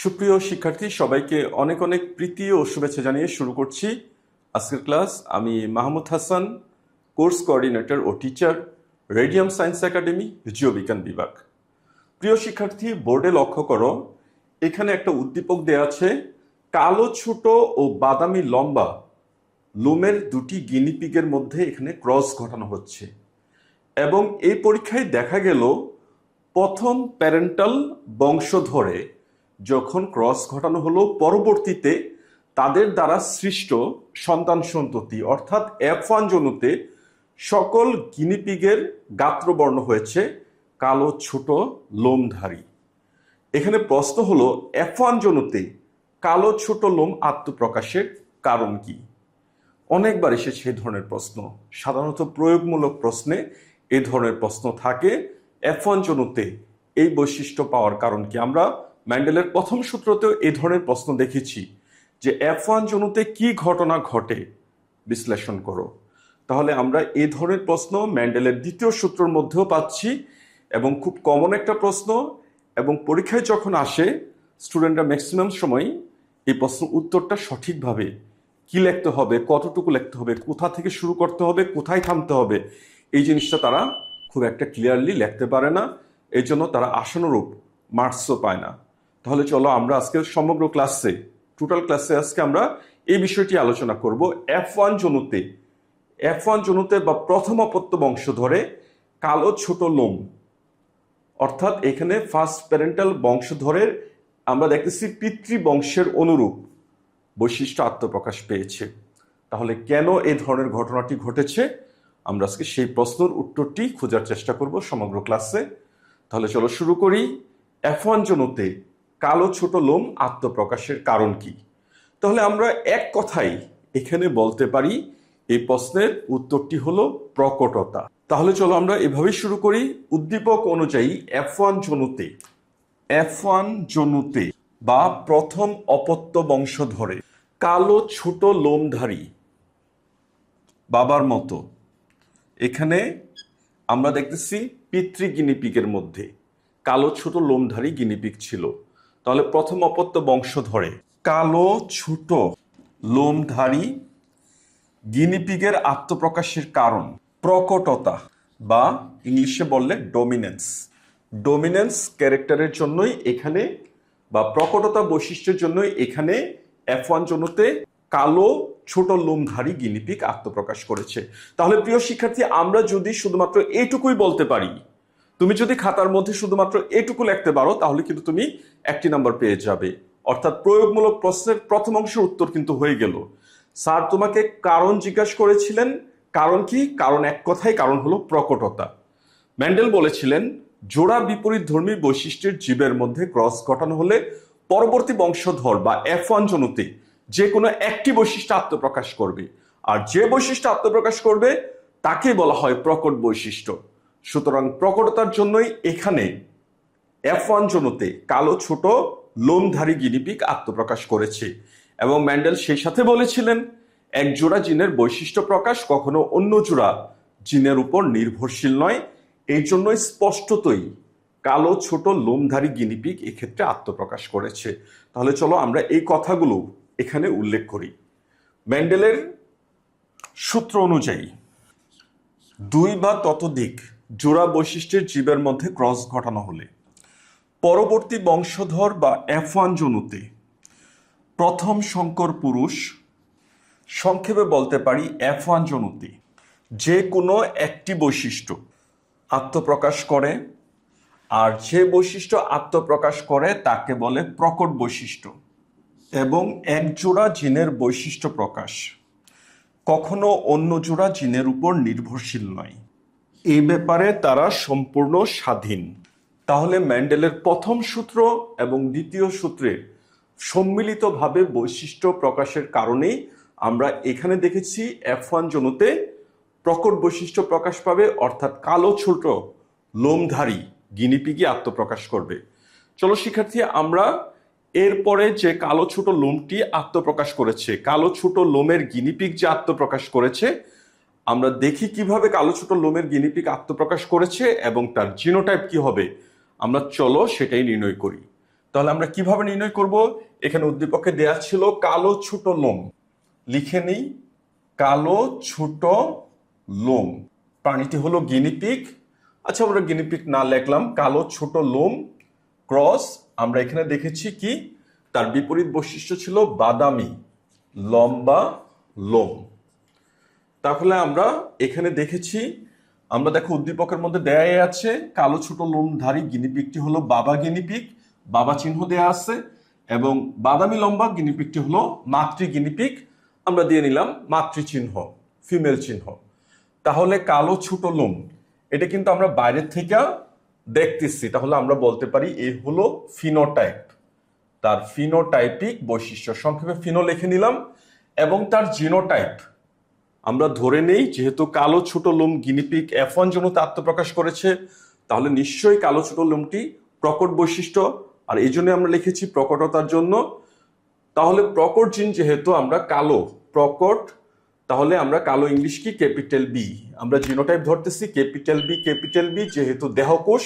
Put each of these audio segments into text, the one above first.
সুপ্রিয় শিক্ষার্থী, সবাইকে অনেক অনেক প্রীতি ও শুভেচ্ছা জানিয়ে শুরু করছি আজকের ক্লাস। আমি মাহমুদ হাসান, কোর্স কোঅর্ডিনেটর ও টিচার, রেডিয়াম সায়েন্স একাডেমি, জীববিজ্ঞান বিভাগ। প্রিয় শিক্ষার্থী, বোর্ডে লক্ষ্য করো, এখানে একটা উদ্দীপক দেওয়া আছে। কালো ছোট ও বাদামি লম্বা লোমের দুটি গিনিপিগের মধ্যে এখানে ক্রস ঘটানো হচ্ছে এবং এই পরীক্ষায় দেখা গেল প্রথম প্যারেন্টাল বংশধরে যখন ক্রস ঘটানো হলো, পরবর্তীতে তাদের দ্বারা সৃষ্ট সন্তান সন্ততি অর্থাৎ F1 জনুতে সকল গিনিপিগের গাত্রবর্ণ হয়েছে কালো ছোট লোমধারী। এখানে প্রশ্ন হলো, F1 জনুতে কালো ছোট লোম আত্মপ্রকাশের কারণ কি? অনেকবার এসেছে এই ধরনের প্রশ্ন। সাধারণত প্রয়োগমূলক প্রশ্নে এই ধরনের প্রশ্ন থাকে। F1 জনুতে এই বৈশিষ্ট্য পাওয়ার কারণ কি? আমরা ম্যান্ডেলের প্রথম সূত্রতেও এই ধরনের প্রশ্ন দেখেছি যে F1 জনুতে কি ঘটনা ঘটে বিশ্লেষণ করো। তাহলে আমরা এই ধরনের প্রশ্ন ম্যান্ডেলের দ্বিতীয় সূত্রের মধ্যেও পাচ্ছি এবং খুব কমন একটা প্রশ্ন। এবং পরীক্ষায় যখন আসে, স্টুডেন্টরা ম্যাক্সিমাম সময় এই প্রশ্ন উত্তরটা সঠিকভাবে কি লিখতে হবে, কতটুকু লিখতে হবে, কোথা থেকে শুরু করতে হবে, কোথায় থামতে হবে, এই জিনিসটা তারা খুব একটা ক্লিয়ারলি লিখতে পারে না। এই জন্য তারা আশানুরূপ মার্কসও পায় না। তাহলে চলো আমরা আজকে সমগ্র ক্লাসে, টোটাল ক্লাসে আজকে আমরা এই বিষয়টি আলোচনা করব। F1 জনুতে বা প্রথম অপত্য বংশধরে কালো ছোট লোম, অর্থাৎ এখানে ফার্স্ট প্যারেন্টাল বংশধরের আমরা দেখতেছি পিতৃবংশের অনুরূপ বৈশিষ্ট্য আত্মপ্রকাশ পেয়েছে। তাহলে কেন এই ধরনের ঘটনাটি ঘটেছে, আমরা আজকে সেই প্রশ্নের উত্তরটি খোঁজার চেষ্টা করব সমগ্র ক্লাসে। তাহলে চলো শুরু করি। F1 জনুতে কালো ছোট লোম আত্মপ্রকাশের কারণ কি? তাহলে আমরা এক কথাই এখানে বলতে পারি এই প্রশ্নের উত্তরটি হলো প্রকটতা। তাহলে চলো আমরা এভাবেই শুরু করি। উদ্দীপক অনুযায়ী F1 জনুতে বা প্রথম অপত্য বংশধরে কালো ছোট লোমধারী বাবার মতো এখানে আমরা দেখতেছি পিতৃগিনিপিগের মধ্যে কালো ছোট লোমধারী গিনিপিগ ছিল। তাহলে প্রথম অপত্য বংশধরে কালো ছোট লোমধারী গিনিপিগের আত্মপ্রকাশের কারণ প্রকটতা, বা ইংলিশে বললে ডোমিনেন্স ক্যারেক্টারের জন্যই এখানে, বা প্রকটতা বৈশিষ্ট্যের জন্যই এখানে F1 জনুতে কালো ছোট লোমধারী গিনিপিগ আত্মপ্রকাশ করেছে। তাহলে প্রিয় শিক্ষার্থী, আমরা যদি শুধুমাত্র এইটুকুই বলতে পারি, তুমি যদি খাতার মধ্যে শুধুমাত্র এইটুকু লিখতে পারো, তাহলে কিন্তু তুমি একটি নাম্বার পেয়ে যাবে। অর্থাৎ প্রয়োগমূলক প্রশ্নের প্রথম অংশের উত্তর কিন্তু হয়ে গেল। স্যার তোমাকে কারণ জিজ্ঞাসা করেছিলেন, কারণ কি? কারণ এক কথাই, কারণ হলো প্রকটতা। ম্যান্ডেল বলেছিলেন, জোড়া বিপরীত ধর্মী বৈশিষ্ট্যের জীবের মধ্যে ক্রস ঘটানো হলে পরবর্তী বংশধর বা F1 জনুতে যে কোনো একটি বৈশিষ্ট্য আত্মপ্রকাশ করবে, আর যে বৈশিষ্ট্য আত্মপ্রকাশ করবে তাকে বলা হয় প্রকট বৈশিষ্ট্য। সুতরাং প্রকটতার জন্যই এখানে F1 জনুতে কালো ছোট লোমধারী গিনিপিগ আত্মপ্রকাশ করেছে। এবং ম্যান্ডেল সেই সাথে বলেছিলেন, এক জোড়া জিনের বৈশিষ্ট্য প্রকাশ কখনো অন্য জোড়া জিনের উপর নির্ভরশীল নয়। এই জন্যই স্পষ্টতই কালো ছোট লোমধারী গিনিপিগ এক্ষেত্রে আত্মপ্রকাশ করেছে। তাহলে চলো আমরা এই কথাগুলো এখানে উল্লেখ করি। ম্যান্ডেলের সূত্র অনুযায়ী 2 বা ততোধিক জোড়া বৈশিষ্ট্যের জীবের মধ্যে ক্রস ঘটানো হলে পরবর্তী বংশধর বা F1 জনুতে প্রথম সংকর পুরুষ, সংক্ষেপে বলতে পারি F1 জনুতে যে কোনো একটি বৈশিষ্ট্য আত্মপ্রকাশ করে, আর যে বৈশিষ্ট্য আত্মপ্রকাশ করে তাকে বলে প্রকট বৈশিষ্ট্য। এবং এক জোড়া জিনের বৈশিষ্ট্য প্রকাশ কখনো অন্য জোড়া জিনের উপর নির্ভরশীল নয়, এই ব্যাপারে তারা সম্পূর্ণ স্বাধীন। তাহলে ম্যান্ডেলের প্রথম সূত্র এবং দ্বিতীয় সূত্রের সম্মিলিতভাবে বৈশিষ্ট্য প্রকাশের কারণেই আমরা এখানে দেখেছি F1 জনুতে প্রকট বৈশিষ্ট্য প্রকাশ পাবে, অর্থাৎ কালো ছোট লোমধারী গিনিপিগই আত্মপ্রকাশ করবে। চলো শিক্ষার্থী, আমরা এরপরে যে কালো ছোট লোমটি আত্মপ্রকাশ করেছে, কালো ছোট লোমের গিনিপিগ যে আত্মপ্রকাশ করেছে, আমরা দেখি কিভাবে কালো ছোট লোমের গিনিপিগ আত্মপ্রকাশ করেছে এবং তার জিনোটাইপ কি হবে। আমরা চলো সেটাই নির্ণয় করি। তাহলে আমরা কিভাবে নির্ণয় করব? এখানে উদ্দীপকে দেয়া ছিল কালো ছোট লোম, লিখে নেই কালো ছোট লোম, প্রাণীটি হলো গিনিপিগ। আচ্ছা, আমরা গিনিপিগ না লিখলাম, কালো ছোট লোম ক্রস আমরা এখানে দেখেছি কি তার বিপরীত বৈশিষ্ট্য ছিল বাদামি লম্বা লোম। তাহলে আমরা এখানে দেখেছি, আমরা দেখো উদ্দীপকের মধ্যে দেয়াই আছে কালো ছোট লোমধারী গিনিপিগটি হলো বাবা গিনিপিগ, বাবা চিহ্ন দেয়া আছে, এবং বাদামি লম্বা গিনিপিগটি হলো মাতৃ গিনিপিগ, আমরা দিয়ে নিলাম মাতৃ চিহ্ন, ফিমেল চিহ্ন। তাহলে কালো ছোট লোম এটা কিন্তু আমরা বাইরের থেকে দেখতেছি, তাহলে আমরা বলতে পারি এ হলো ফিনোটাইপ, তার ফিনোটাইপিক বৈশিষ্ট্য, সংক্ষেপে ফিনো লিখে নিলাম। এবং তার জিনোটাইপ আমরা ধরে নেই, যেহেতু কালো ছোট লোম গিনিপিগ F1 জনুতে আত্মপ্রকাশ করেছে, তাহলে নিশ্চয়ই কালো ছোট লোমটি প্রকট বৈশিষ্ট্য, আর এই জন্য আমরা লিখেছি প্রকটতার জন্য। তাহলে প্রকট জিন যেহেতু আমরা কালো প্রকট, তাহলে আমরা কালো ইংলিশ কি ক্যাপিটাল বি, আমরা জিনোটাইপ ধরতেছি ক্যাপিটাল বি যেহেতু দেহকোষ,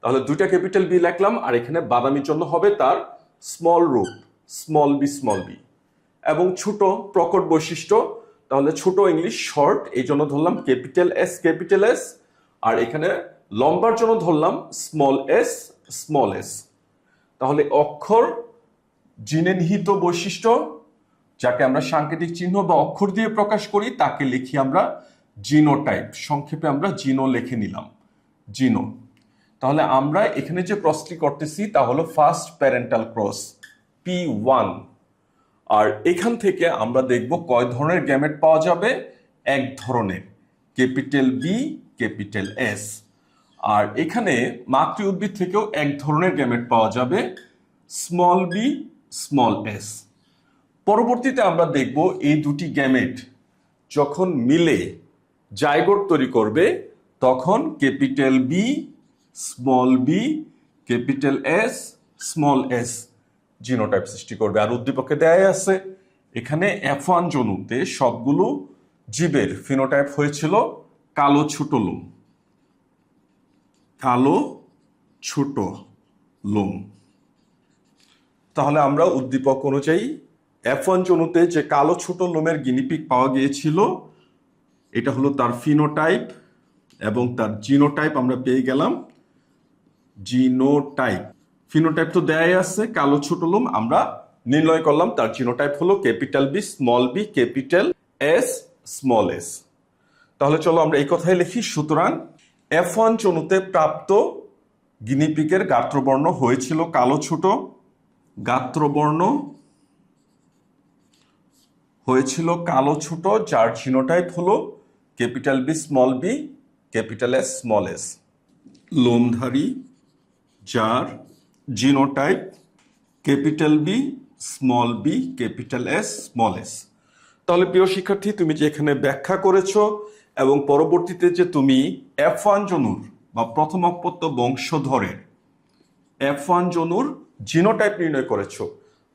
তাহলে দুইটা ক্যাপিটাল বি লিখলাম, আর এখানে বাদামির জন্য হবে তার স্মল রূপ স্মল বি। এবং ছোট প্রকট বৈশিষ্ট্য, তাহলে ছোট ইংলিশ শর্ট, এই জন্য ধরলাম ক্যাপিটাল এস, আর এখানে লম্বার জন্য ধরলাম স্মল এস। তাহলে অক্ষর জিনে নিহিত বৈশিষ্ট্য, যাকে আমরা সাংকেতিক চিহ্ন বা অক্ষর দিয়ে প্রকাশ করি, তাকে লিখি আমরা জিনোটাইপ, সংক্ষেপে আমরা জিনো লিখে নিলাম জিনো। তাহলে আমরা এখানে যে ক্রসটি করতেছি তা হলো ফার্স্ট প্যারেন্টাল ক্রস P1, আর এখান থেকে আমরা দেখব কয় ধরনের গ্যামেট পাওয়া যাবে, এক ধরনের ক্যাপিটাল বি ক্যাপিটাল এস। আর এখানে মাতৃ উদ্ভিদ থেকেও এক ধরনের গ্যামেট পাওয়া যাবে স্মল বি স্মল এস। পরবর্তীতে আমরা দেখব এই দুটি গ্যামেট যখন মিলে জাইগোট তৈরি করবে, তখন capital B capital S small s genotype সৃষ্টি করবে। আর উদ্দীপকে দেয়া আছে এখানে F1 জনুতে সবগুলো জীবের ফিনোটাইপ হয়েছিল কালো ছোট লোম। তাহলে আমরা উদ্দীপক অনুযায়ী F1 জনুতে যে কালো ছোট লোমের গিনিপিগ পাওয়া গিয়েছিল, এটা হলো তার ফিনোটাইপ, এবং তার জিনোটাইপ আমরা পেয়ে গেলাম জিনোটাইপ। ফিনোটাইপ তো দেয়াই আছে কালো ছোট লোম, আমরা নির্ণয় করলাম তার জিনোটাইপ হলো capital B capital S small S. তাহলে চলো আমরা এই কথাই লিখি, সুতরাং F1 জনুতে প্রাপ্ত গিনিপিগের গাত্রবর্ণ হয়েছিল কালো ছোট, গাত্রবর্ণ হয়েছিল কালো ছোট, যার জিনোটাইপ হলো capital B capital S small S. লোমধারী যার genotype capital B capital S small S. তাহলে প্রিয় শিক্ষার্থী, তুমি যে এখানে ব্যাখ্যা করেছো এবং পরবর্তীতে যে তুমি F1 জনুর বা প্রথম অপত্য বংশধরের F1 জনুর জিনোটাইপ নির্ণয় করেছো,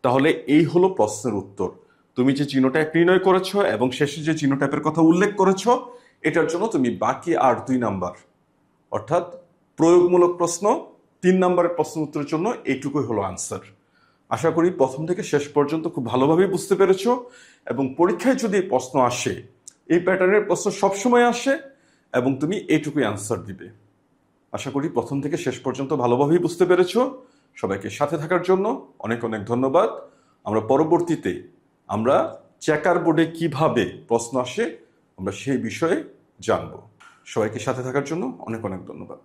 তাহলে এই হলো প্রশ্নের উত্তর। তুমি যে জিনোটাইপ নির্ণয় করেছো এবং শেষে যে জিনোটাইপের কথা উল্লেখ করেছো, এটার জন্য তুমি বাকি আর 2 নাম্বার, অর্থাৎ প্রয়োগমূলক প্রশ্ন 3 নাম্বারের প্রশ্ন উত্তরের জন্য এইটুকুই হলো আনসার। আশা করি প্রথম থেকে শেষ পর্যন্ত খুব ভালোভাবেই বুঝতে পেরেছো, এবং পরীক্ষায় যদি প্রশ্ন আসে, এই প্যাটার্নের প্রশ্ন সবসময় আসে, এবং তুমি এইটুকুই আনসার দিবে। আশা করি প্রথম থেকে শেষ পর্যন্ত ভালোভাবেই বুঝতে পেরেছো। সবাইকে সাথে থাকার জন্য অনেক ধন্যবাদ। আমরা পরবর্তীতে আমরা চেকার বোর্ডে কিভাবে প্রশ্ন আসে আমরা সেই বিষয়ে জানবো। সবাইকে সাথে থাকার জন্য অনেক ধন্যবাদ।